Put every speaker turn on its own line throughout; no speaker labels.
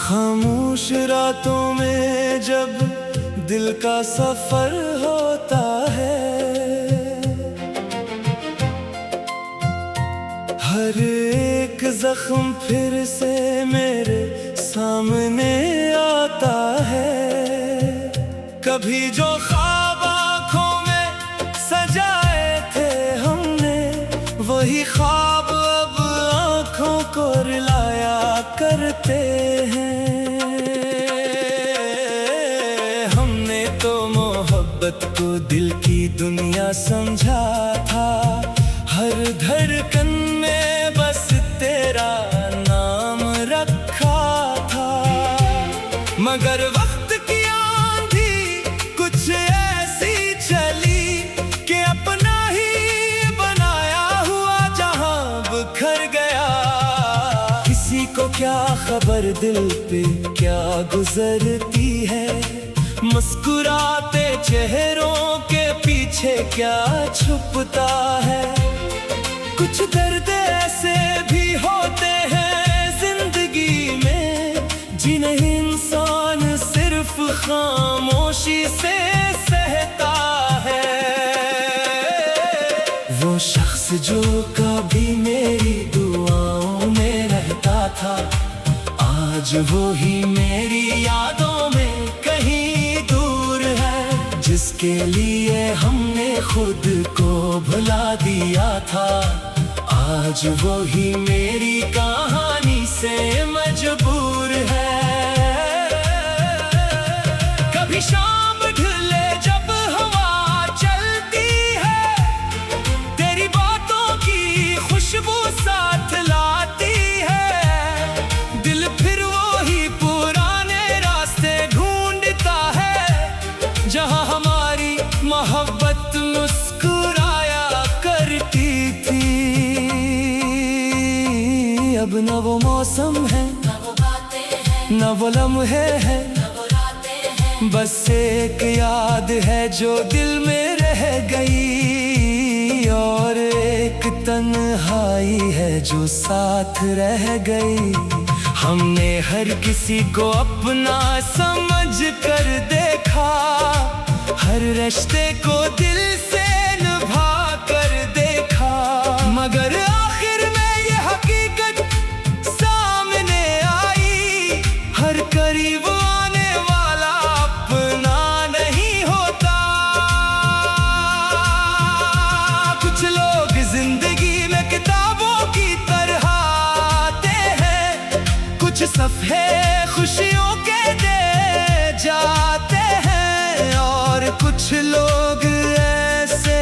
खामोश रातों में जब दिल का सफर होता है, हर एक जख्म फिर से मेरे सामने आता है। कभी जो ख्वाब आँखों में सजाए थे हमने, वही ख्वाब अब आँखों को रुलाया करते हैं। हमने तो मोहब्बत को दिल की दुनिया समझा था, हर धड़कन में बस तेरा नाम रखा था। मगर वक्त की आंधी कुछ ऐसी चली कि अपना ही बनाया हुआ जहां बिखर गया। किसी को क्या खबर दिल पे क्या गुजरती है, मुस्कुराते चेहरों के पीछे क्या छुपता है। कुछ दर्द ऐसे भी होते हैं जिंदगी में, जिन्हें इंसान सिर्फ खामोशी से सहता है। वो शख्स जो कभी मेरी दुआओं में रहता था, आज वो ही मेरी यादों में कहीं दूर है। जिसके लिए हमने खुद को भुला दिया था, आज वो ही मेरी कहानी से मजबूर है। कभी शाम ढले जब हवा चलती है, तेरी बातों की खुशबू साथ लाती है। दिल फिर वही पुराने रास्ते ढूंढता है, जहां हमारी मोहब्बत मुस्कुराया करती थी। अब न वो मौसम है, न वो बातें हैं, न वो लम्हे हैं, न वो रातें हैं। बस एक याद है जो दिल में रह गई, और एक तन्हाई है जो साथ रह गई। हमने हर किसी को अपना समझ कर देखा, हर रिश्ते को दिल से निभा कर देखा। मगर आखिर में ये हकीकत सामने आई, हर करीब आने वाला अपना नहीं होता। कुछ लोग जिंदगी में किताबों की तरह आते हैं, कुछ सफ़े खुशियों के दे जाते हैं, और कुछ लोग ऐसे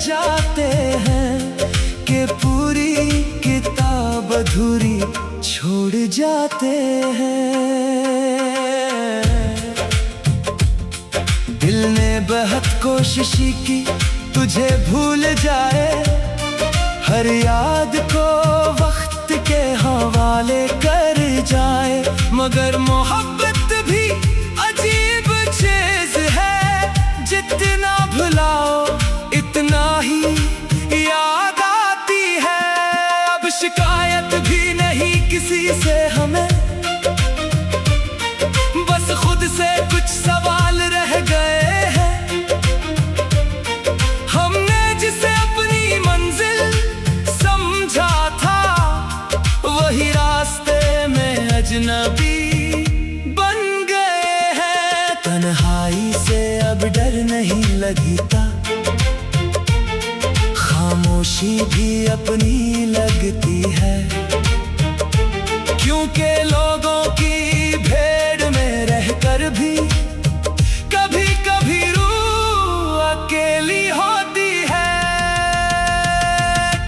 जाते हैं कि पूरी किताब अधूरी छोड़ जाते हैं। दिल ने बहुत कोशिश की तुझे भूल जाए, हर याद को वक्त के हवाले कर जाए। मगर मोहब्बत भी अजीब चीज है, जितना भुलाओ इतना ही याद आती है। अब शिकायत भी नहीं किसी से हमें, बस खुद से कुछ सवाल रह गए हैं। हमने जिसे अपनी मंजिल समझा था, वही रास्ते में अजनबी बन गए हैं। तन्हाई से अब डर नहीं लगता, खामोशी भी अपनी लगती है। क्योंकि लोगों की भीड़ में रहकर भी कभी कभी रूह अकेली होती है।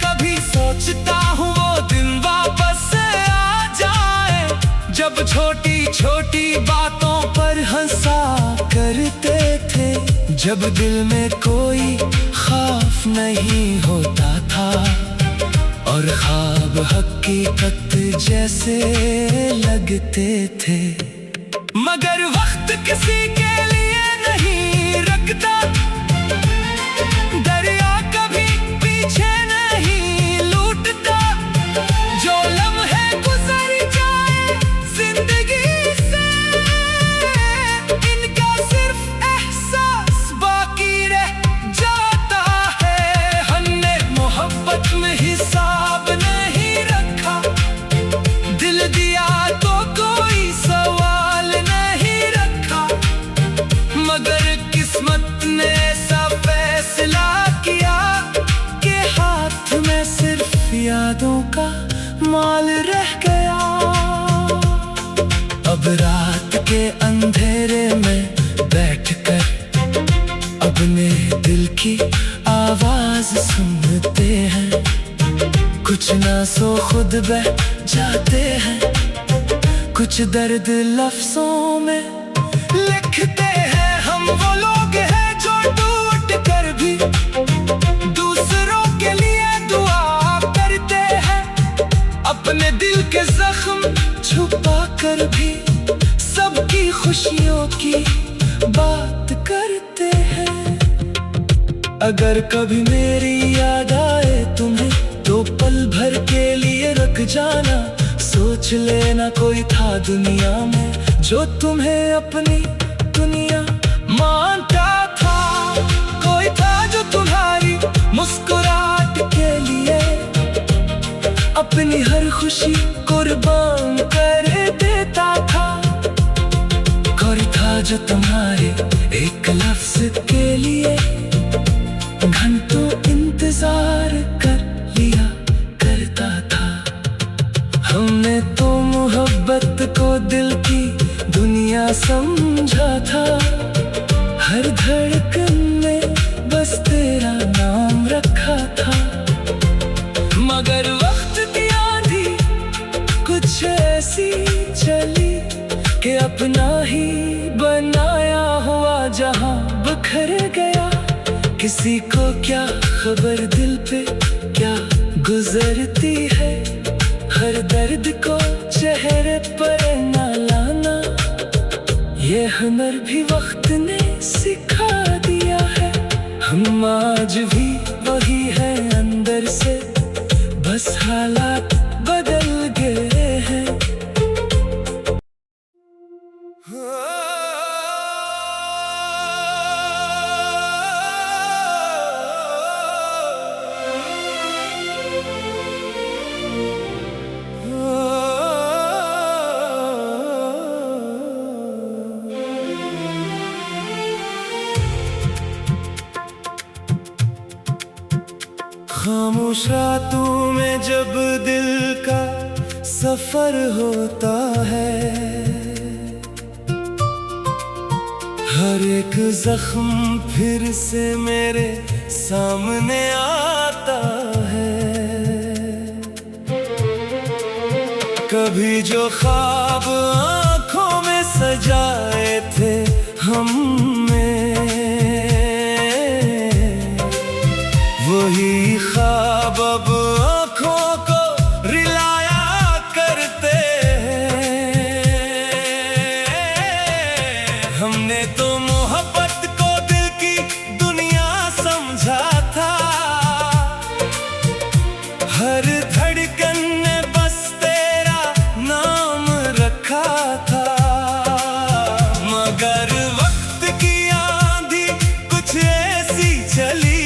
कभी सोचता हूँ वो दिन वापस आ जाए, जब छोटी छोटी बातों पर हंसा करते थे, जब दिल में कोई खौफ नहीं होता था और ख्वाब हकीकत जैसे लगते थे। मगर वक्त किसी के लिए नहीं रुकता, दरिया कभी पीछे नहीं लौटता। जो लम्हे गुजर जाए जिंदगी से, इनका सिर्फ एहसास बाकी रह जाता है। हमने मोहब्बत में हिसाब नहीं रखा, दिल दिया तो कोई सवाल नहीं रखा। मगर किस्मत ने ऐसा फैसला किया कि हाथ में सिर्फ यादों का माल रह गया। अब रात के अंधेरे में बैठकर अपने दिल की आवाज सुनते हैं, कुछ ना सो खुद बह जाते हैं, कुछ दर्द लफ्जों में लिखते हैं। हम वो लोग हैं जो टूट कर भी दूसरों के लिए दुआ करते हैं, अपने दिल के जख्म छुपा कर भी सबकी खुशियों की बात करते हैं। अगर कभी मेरी याद आए तुम्हें तो पल भर के लिए रुक जाना, सोच लेना कोई था दुनिया में जो तुम्हें अपनी दुनिया मानता था। कोई था जो तुम्हारी मुस्कुराहट के लिए अपनी हर खुशी कुर्बान कर देता था। कोई था जो तुम्हारे एक लफ्ज के लिए घंटों इंतजार कर लिया करता था। हमने तो मोहब्बत को दिल की दुनिया समझा था, हर धड़कन में बस तेरा नाम रखा था। मगर वक्त की आंधी कुछ ऐसी चली कि अपना ही बनाया हुआ जहां बिखर गया। किसी को क्या खबर दिल पे क्या गुजरती है, हर दर्द को चेहरे पर न लाना, ये हुनर भी वक्त ने सिखा दिया है। हम आज भी वही है अंदर से, बस हालात बदल गए हैं। खामोश रातों में जब दिल का सफर होता है, हर एक जख्म फिर से मेरे सामने आता है। कभी जो ख्वाब आँखों में सजाए थे हमने, वही ख्वाब अब आँखों को रिलाया करते हैं। हमने तो मोहब्बत को दिल की दुनिया समझा था, हर धड़कन ने बस तेरा नाम रखा था। मगर वक्त की आंधी कुछ ऐसी चली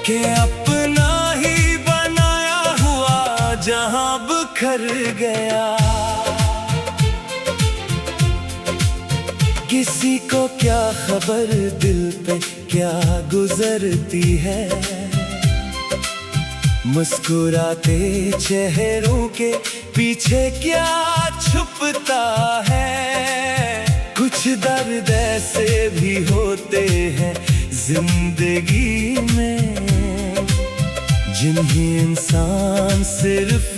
कि अपना ही बनाया हुआ जहां बिखर गया। किसी को क्या खबर दिल पे क्या गुजरती है, मुस्कुराते चेहरों के पीछे क्या छुपता है। कुछ दर्द ऐसे भी होते हैं जिंदगी में, जिन्हें इंसान सिर्फ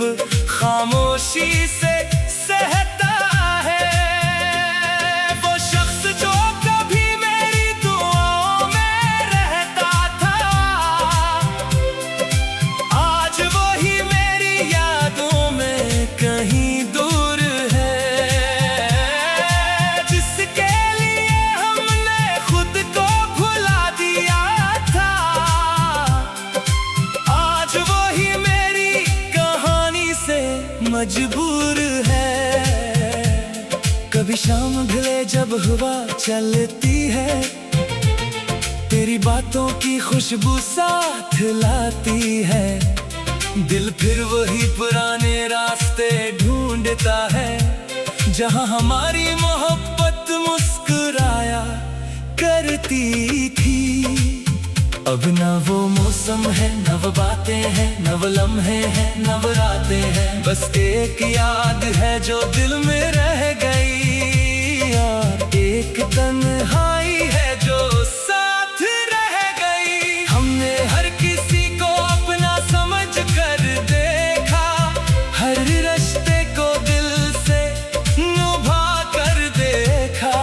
खामोशी से सह कभी शाम ढले जब हवा चलती है, तेरी बातों की खुशबू साथ लाती है। दिल फिर वही पुराने रास्ते ढूंढता है, जहां हमारी मोहब्बत मुस्कुराया करती थी। अब न वो मौसम है, न वो बातें हैं, न वो लम्हे हैं, न वो रातें हैं। बस एक याद है जो दिल में रह गई, और एक तन्हाई है जो साथ रह गई। हमने हर किसी को अपना समझ कर देखा, हर रिश्ते को दिल से निभा कर देखा,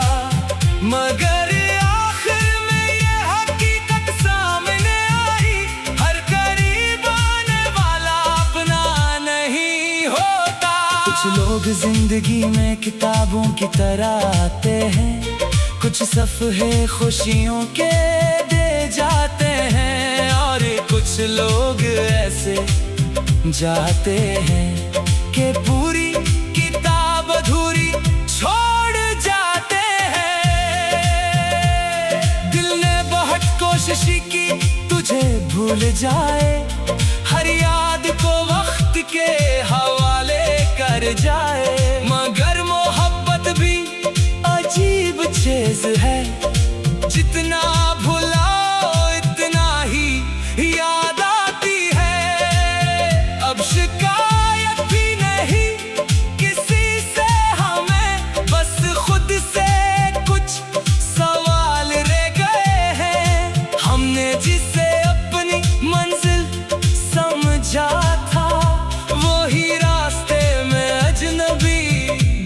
मगर कुछ लोग जिंदगी में किताबों की तरह आते हैं, कुछ सफ़े खुशियों के दे जाते हैं, और कुछ लोग ऐसे जाते हैं कि पूरी किताब अधूरी छोड़ जाते हैं। दिल ने बहुत कोशिश की तुझे भूल जाए, हर याद को वक्त के हवाले कर जाए, मगर मोहब्बत भी अजीब चीज है, जितना भुलाओ इतना ही याद आती है। अब शिकायत भी नहीं किसी से हमें, बस खुद से कुछ सवाल रह गए हैं। हमने जिसे अपनी मंजिल समझा था, वही रास्ते में अजनबी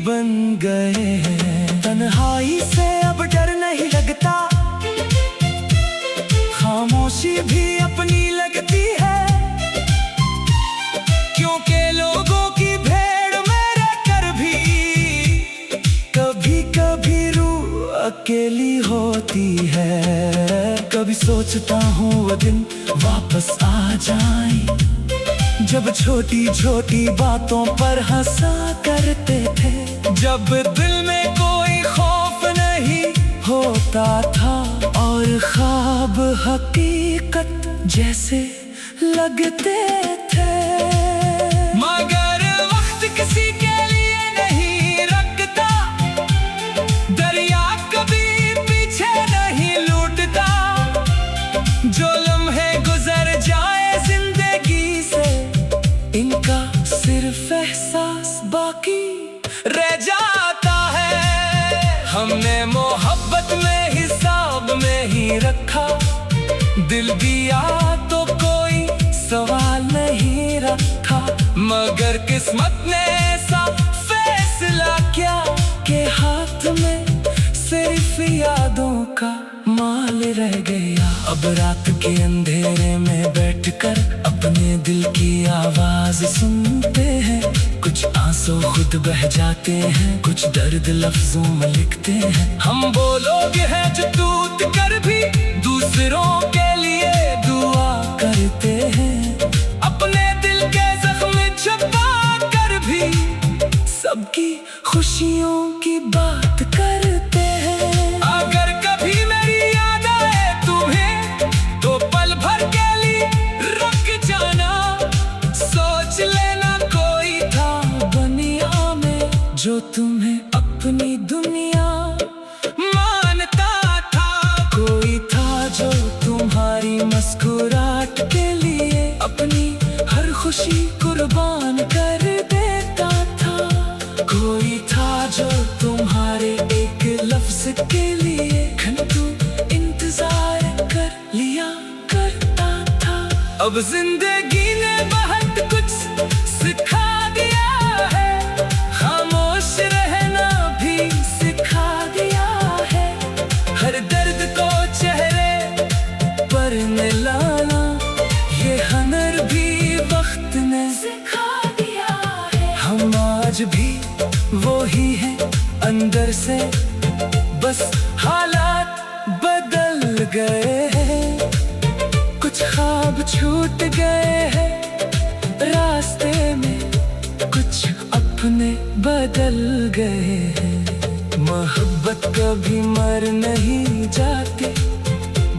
बन गए हैं। तन्हाई से अब डर नहीं लगता, खामोशी भी अपनी लगती है, क्योंकि लोगों की भीड़ में रहकर भी कभी कभी रूह अकेली होती है। कभी सोचता हूँ वो दिन वापस आ जाए, जब छोटी छोटी बातों पर हंसा करते थे, जब दिल में कोई खौफ नहीं होता था, और ख्वाब हकीकत जैसे लगते थे। मगर वक्त किसी के लिए नहीं रखता, दरिया कभी पीछे नहीं लौटता, जो लम्हे गुजर जाए जिंदगी से, इनका सिर्फ एहसास बाकी रह जाता है। हमने मोहब्बत में हिसाब में ही रखा, दिल दिया तो कोई सवाल नहीं रखा, मगर किस्मत ने ऐसा फैसला किया कि हाथ में सिर्फ यादों का माल रह गया। अब रात के अंधेरे में बैठकर अपने दिल की आवाज सुनते हैं, कुछ आंसू खुद बह जाते हैं, कुछ दर्द लफ्जों में लिखते हैं। हम वो लोग हैं जो टूट कर भी दूसरों के लिए दुआ करते हैं, अपने दिल के जख्म छुपा कर भी सबकी खुशियों की बात करते हैं। अगर कभी मेरी याद आए तुम्हें, तो पल भर के लिए रुक जाना, सोच लेना कोई था दुनिया में जो तुम्हें अपनी दुनिया मानता था, कोई था जो तुम्हारी मुस्कुराहट के लिए अपनी हर खुशी कुर्बान कर देता था, कोई था जो तुम्हारे एक लफ्ज के लिए घंटों इंतजार कर लिया करता था। अब जिंदगी ने बहुत कुछ सिखा दिया है, खामोश रहना भी सिखा दिया है, हर दर्द को चेहरे पर मिलाना ये हुनर भी वक्त ने सिखा दिया है। हम आज भी वो ही है अंदर से, बस हालात बदल गए हैं, कुछ ख्वाब छूट गए हैं रास्ते में, कुछ अपने बदल गए हैं। मोहब्बत कभी मर नहीं जाती,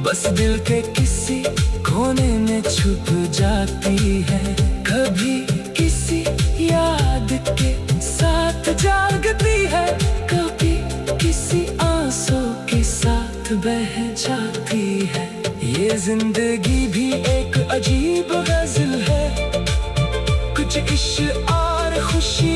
बस दिल के किसी कोने में छुप जाती है। कभी किसी याद के साथ जागती है, कभी किसी आंसू के साथ बह जाती है। ये जिंदगी भी एक अजीब गज़ल है, कुछ इश्क और खुशी